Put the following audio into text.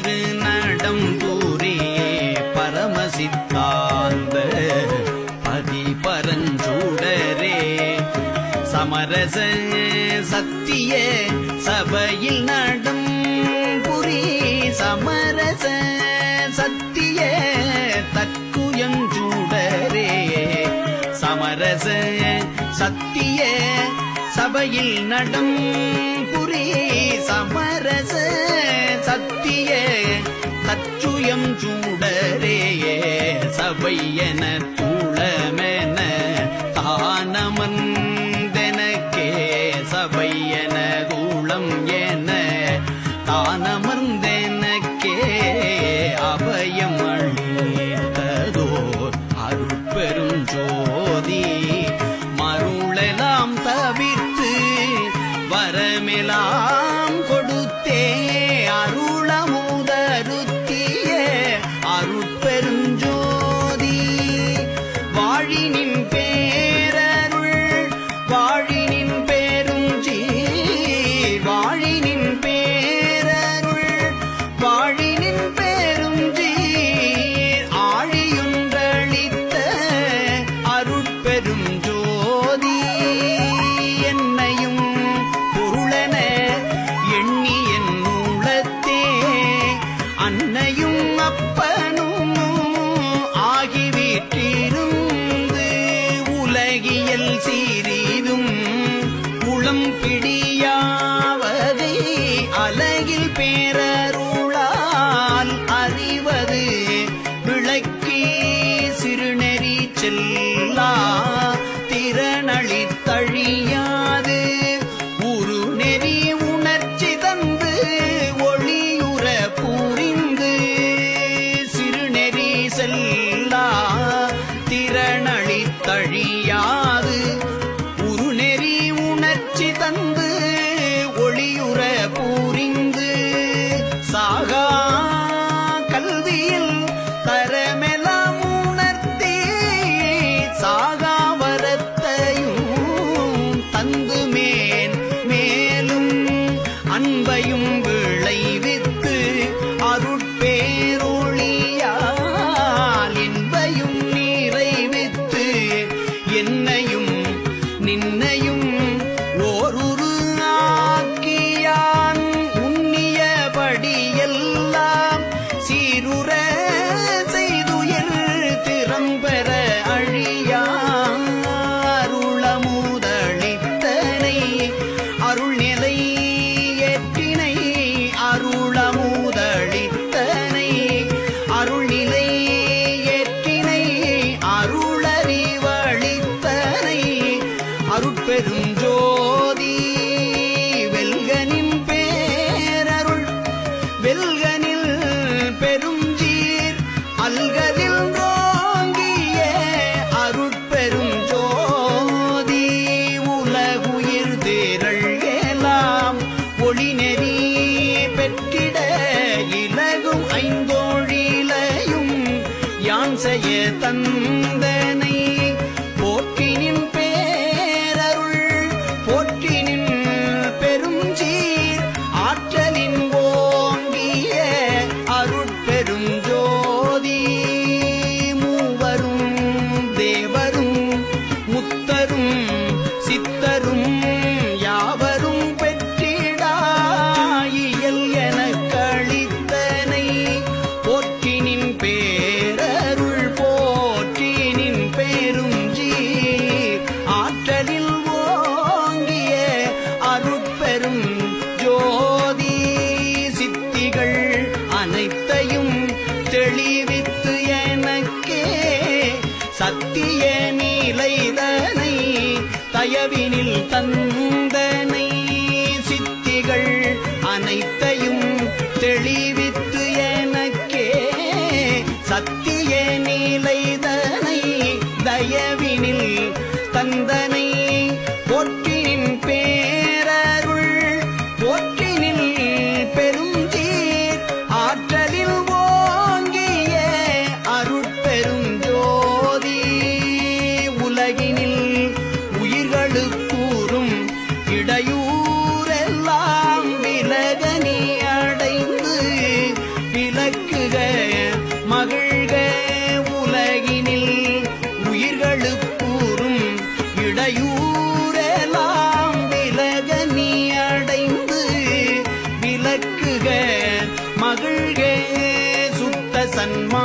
திரு நடம்பூரியே பரமசித்தாந்த பதிபரஞ்சூடரே சமரச சத்திய சபையில் நடம் புரி சமரச சத்திய தற்குயஞ்சூடரே சமரச சத்திய சபையில் நடம் புரி சமரச சத்திய தற்சுயம் சூடரே சபையன தூளமென தானமர்ந்தெனக்கே சபையன தூளம் என தானமர்ந்தெனக்கே அபயம் அளித்ததோர் அருட்பெருஞ்சோதி மருளெல்லாம் தவிர்த்து வரமெல்லாம் கொடுத்தே அருளமுதருத்திய அருட்பெருஞ்சோதி வாழினின் பேரருள் வாழினின் பெருஞ்சீர் வாழினின் பேரருள் வாழினின் பெருஞ்சீர் ஆழியொன்றளித்த அருட்பெருஞ்சோதி என்னையும் பொருளென எண்ணி என் உள்ளத்தே அன்னையும் அப்பனும் ஆகிவிட்டிருந்து உலகியல் சீரிதும் உளம் பிடியாவதை அலகில் பேரருளால் அறிவது விளக்கி சிறுநெறி செல்லா திறனளித்தழியாது உரு நெறி உணர்ச்சி தந்து ஒளியுற புரிந்து சிறுநெறி செல்லா திறனளித்தழியாது உரு நெறி உணர்ச்சி தந்து ஒளியுற புரிந்து சாகா கல்வியில் தரமெல்லாம் உணர்த்தி சாகா வரத்தையும் தந்து மேலும் அன்பையும் விளைவித்து அருட்பேரொளியால் இன்பையும் நிறைவித்து என்னையும் நின்னையும் ஓருரு ஆக்கியான் உன்னியபடியெல்லாம் சீருற செய்துயர் திறம்பெற அழியா அருளமுதளித்தனை அருள்நிலை ஏற்றினை அருளமுதளித்தனை அருள்நிலை ஏற்றினை அருளறிவளித்தனை அருட்பெருஞ்சோதி வெல்கனின் பேரருள் வெல்கனில் பெருஞ்சீர் அல்கதில் ரோங்கிய அருட்பெருஞ்சோதி உலகுயிர் திரள் எல்லாம் ஒளிநெறி பெற்றிட இலகும் ஐந்தோழிலையும் யான் செய்ய தந்தனை போற்றினின் பேரருள் போற்றினின் பெருஞ்சீர் ஆற்றலின் ஓங்கிய அருட்பெருஞ்சோதி மூவரும் தேவரும் முத்தரும் சித்தரும் யாவரும் பெற்றிடாயியல் எனக் கழித்தனை போற்றினின் பேரருள் போற்றினின் பெருஞ்சீர் ஆற்றலில் ஓங்கிய அருட்பெரும் ஜோதி சித்திகள் அனைத்தையும் தெளிவித்து எனக்கே சத்திய நிலைதனை தயவினில் தந்தனை சித்திகள் அனைத்தையும் தெளிவித்து எனக்கே சத்திய நிலைதனை தயவினில் தந்தனை போற்றினின் பேரருள் போற்றினில் பெருஞ்சீர் ஆற்றலில் ஓங்கிய அருட்பெருஞ்சோதி உலகினில் உயிர்களுக்கூறும் இட வாழ்க சுத்த சன்மா